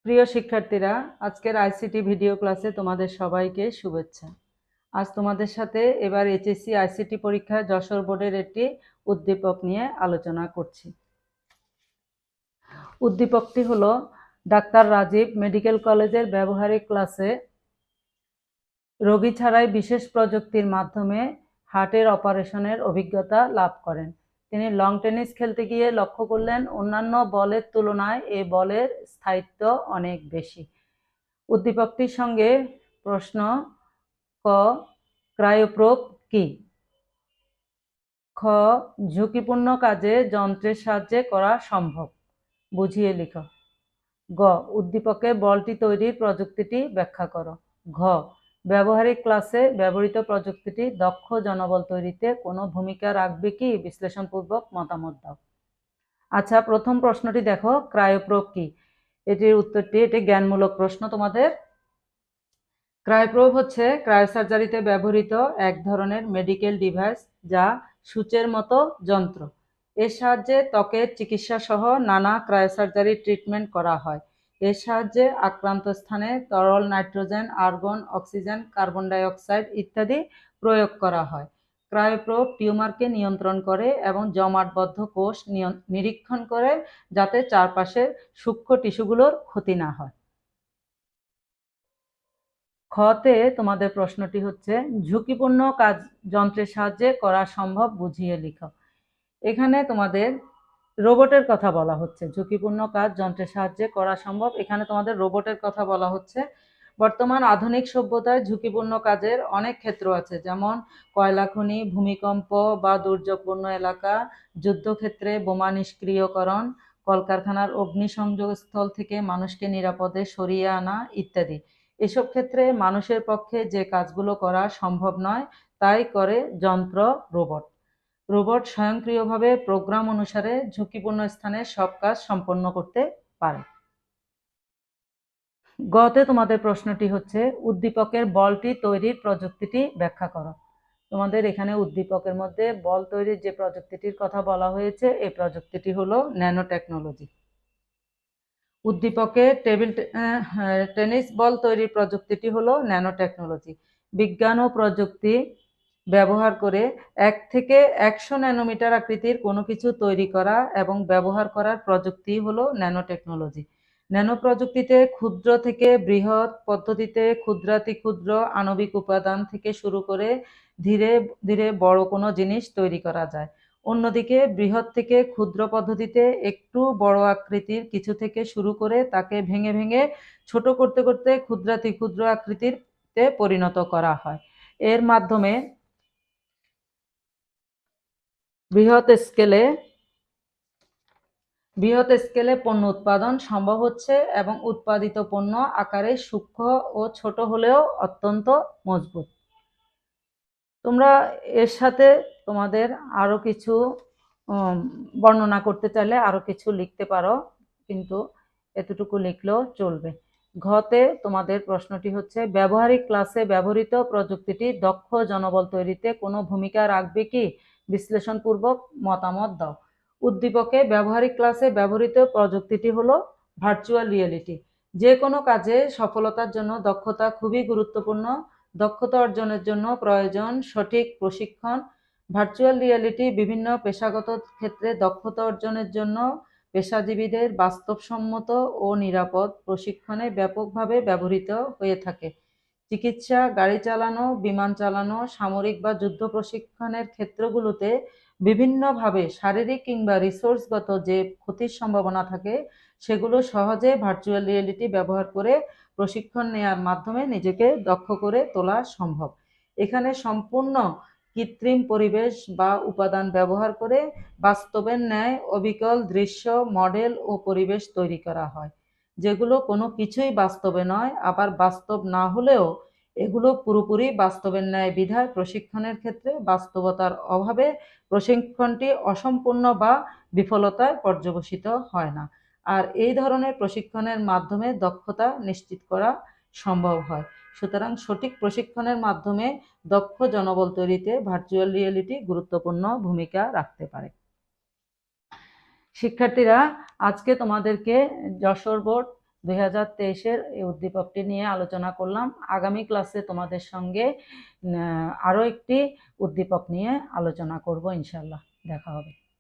প্রিয় শিক্ষার্থীরা, আজকের আইসিটি ভিডিও ক্লাসে তোমাদের সবাইকে শুভেচ্ছা। আজ তোমাদের সাথে এবার এইচএসসি আইসিটি পরীক্ষায় যশোর বোর্ডের একটি উদ্দীপক নিয়ে আলোচনা করছি। উদ্দীপকটি হলো ডাক্তার রাজীব মেডিকেল কলেজের ব্যবহারিক ক্লাসে রোগী ছাড়াই বিশেষ প্রযুক্তির মাধ্যমে হার্টের অপারেশনের অভিজ্ঞতা লাভ করেন। তিনি লং টেনিস খেলতে গিয়ে লক্ষ্য করলেন অন্যান্য বলের তুলনায় এ বলের স্থায়িত্ব অনেক বেশি। উদ্দীপকটির সঙ্গে প্রশ্ন: ক, ক্রায়োপ্রোব কি? খ, ঝুঁকিপূর্ণ কাজে যন্ত্রের সাহায্যে করা সম্ভব, বুঝিয়ে লিখো। গ, উদ্দীপকে বলটি তৈরির প্রযুক্তিটি ব্যাখ্যা করো। ঘ, ব্যবহারিক ক্লাসে ব্যবহৃত প্রযুক্তিটি দক্ষ জনবল তৈরিতে কোনো ভূমিকা রাখবে কি? বিশ্লেষণপূর্বক মতামত দাও। আচ্ছা, প্রথম প্রশ্নটি দেখো, ক্রায়োপ্রোব কি? এটির উত্তরটি, এটি জ্ঞানমূলক প্রশ্ন তোমাদের। ক্রায়োপ্রোব হচ্ছে ক্রায়োসার্জারিতে ব্যবহৃত এক ধরনের মেডিকেল ডিভাইস, যা সূচের মতো যন্ত্র। এর সাহায্যে ত্বকের চিকিৎসা সহ নানা ক্রায়োসার্জারি ট্রিটমেন্ট করা হয়। এর সাহায্যে আক্রান্ত স্থানে তরল nitrogen, argon, oxygen, carbon die oxide ইত্যাদি প্রয়োগ করা হয়। ক্রায়োপ্রোব টিউমারকে নিয়ন্ত্রণ করে এবং জমাটবদ্ধ কোষ নিরীক্ষণ করে, যাতে চারপাশের সূক্ষ্ম টিস্যুগুলোর ক্ষতি না হয়। খতে তোমাদের প্রশ্নটি হচ্ছে, ঝুঁকিপূর্ণ কাজ যন্ত্রের সাহায্যে করা সম্ভব, বুঝিয়ে লিখো। এখানে তোমাদের রোবটের কথা বলা হচ্ছে। ঝুঁকিপূর্ণ কাজ যন্ত্রের সাহায্যে করা সম্ভব, এখানে তোমাদের রোবটের কথা বলা হচ্ছে। বর্তমান আধুনিক সভ্যতায় ঝুঁকিপূর্ণ কাজের অনেক ক্ষেত্র আছে, যেমন কয়লা খনি, ভূমিকম্প বা দুর্যোগপূর্ণ এলাকা, যুদ্ধক্ষেত্রে বোমা নিষ্ক্রিয়করণ, কলকারখানার অগ্নিসংযোগস্থল থেকে মানুষকে নিরাপদে সরিয়ে আনা ইত্যাদি। এসব ক্ষেত্রে মানুষের পক্ষে যে কাজগুলো করা সম্ভব নয়, তাই করে যন্ত্র, রোবট। রোবট স্বয়ংক্রিয়ভাবে প্রোগ্রাম অনুসারে ঝুঁকিপূর্ণ স্থানে সব কাজ সম্পন্ন করতে পারে। গতে তোমাদের প্রশ্নটি হচ্ছে, উদ্দীপকের বলটি তৈরির প্রযুক্তিটি ব্যাখ্যা করো। তোমাদের এখানে উদ্দীপকের মধ্যে বল তৈরির যে প্রযুক্তিটির কথা বলা হয়েছে, এই প্রযুক্তিটি হলো ন্যানো টেকনোলজি। উদ্দীপকে টেনিস বল তৈরির প্রযুক্তিটি হলো ন্যানো টেকনোলজি। বিজ্ঞান ও প্রযুক্তি ব্যবহার করে 1 থেকে 100 ন্যানোমিটার আকৃতির কোনো কিছু তৈরি করা এবং ব্যবহার করার প্রযুক্তি হলো ন্যানো টেকনোলজি। ন্যানো প্রযুক্তিতে ক্ষুদ্র থেকে বৃহৎ পদ্ধতিতে ক্ষুদ্রাতি ক্ষুদ্র আণবিক উপাদান থেকে শুরু করে ধীরে ধীরে বড় কোনো জিনিস তৈরি করা যায়। অন্যদিকে বৃহৎ থেকে ক্ষুদ্র পদ্ধতিতে একটু বড় আকৃতির কিছু থেকে শুরু করে তাকে ভেঙে ভেঙে ছোট করতে করতে ক্ষুদ্রাতি ক্ষুদ্র আকৃতিতে পরিণত করা হয়। এর মাধ্যমে বৃহৎ স্কেলে পণ্য উৎপাদন সম্ভব হচ্ছে এবং উৎপাদিত পণ্য আকারে সূক্ষ্ম ও ছোট হলেও অত্যন্ত মজবুত। তোমরা এর সাথে তোমাদের আরো কিছু বর্ণনা করতে চাইলে আরো কিছু লিখতে পারো, কিন্তু এতটুকু লিখলেও চলবে। ঘতে তোমাদের প্রশ্নটি হচ্ছে, ব্যবহারিক ক্লাসে ব্যবহৃত প্রযুক্তিটি দক্ষ জনবল তৈরিতে কোনো ভূমিকা রাখবে কি? বিশ্লেষণপূর্বক মতামত দাও। উদ্দীপকে ব্যবহারিক ক্লাসে ব্যবহৃত প্রযুক্তিটি হলো ভার্চুয়াল রিয়েলিটি। যে কোনো কাজে সফলতার জন্য দক্ষতা খুবই গুরুত্বপূর্ণ। দক্ষতা অর্জনের জন্য প্রয়োজন সঠিক প্রশিক্ষণ। ভার্চুয়াল রিয়েলিটি বিভিন্ন পেশাগত ক্ষেত্রে দক্ষতা অর্জনের জন্য পেশাজীবীদের বাস্তবসম্মত ও নিরাপদ প্রশিক্ষণে ব্যাপকভাবে ব্যবহৃত হয়ে থাকে। চিকিৎসা, গাড়ি চালানো, বিমান চালানো, সামরিক বা যুদ্ধ প্রশিক্ষণের ক্ষেত্রগুলোতে বিভিন্নভাবে শারীরিক কিংবা রিসোর্সগত যে ক্ষতির সম্ভাবনা থাকে, সেগুলো সহজে ভার্চুয়াল রিয়েলিটি ব্যবহার করে প্রশিক্ষণ নেওয়ার মাধ্যমে নিজেকে দক্ষ করে তোলা সম্ভব। এখানে সম্পূর্ণ কৃত্রিম পরিবেশ বা উপাদান ব্যবহার করে বাস্তবের ন্যায় অবিকল দৃশ্য, মডেল ও পরিবেশ তৈরি করা হয়, যেগুলো কোনো কিছুই বাস্তবে নয়। আবার বাস্তব না হলেও এগুলো পুরোপুরি বাস্তবের ন্যায় বিধায় প্রশিক্ষণের ক্ষেত্রে বাস্তবতার অভাবে প্রশিক্ষণটি অসম্পূর্ণ বা বিফলতায় পর্যবসিত হয় না। আর এই ধরনের প্রশিক্ষণের মাধ্যমে দক্ষতা নিশ্চিত করা সম্ভব হয়। সুতরাং সঠিক প্রশিক্ষণের মাধ্যমে দক্ষ জনবল তৈরিতে ভার্চুয়াল রিয়েলিটি গুরুত্বপূর্ণ ভূমিকা রাখতে পারে। শিক্ষার্থীরা, আজকে তোমাদেরকে যশোর বোর্ড 2023-এর এই উদ্দীপকটি নিয়ে আলোচনা করলাম। আগামী ক্লাসে তোমাদের সঙ্গে আরও একটি উদ্দীপক নিয়ে আলোচনা করব, ইনশাল্লাহ। দেখা হবে।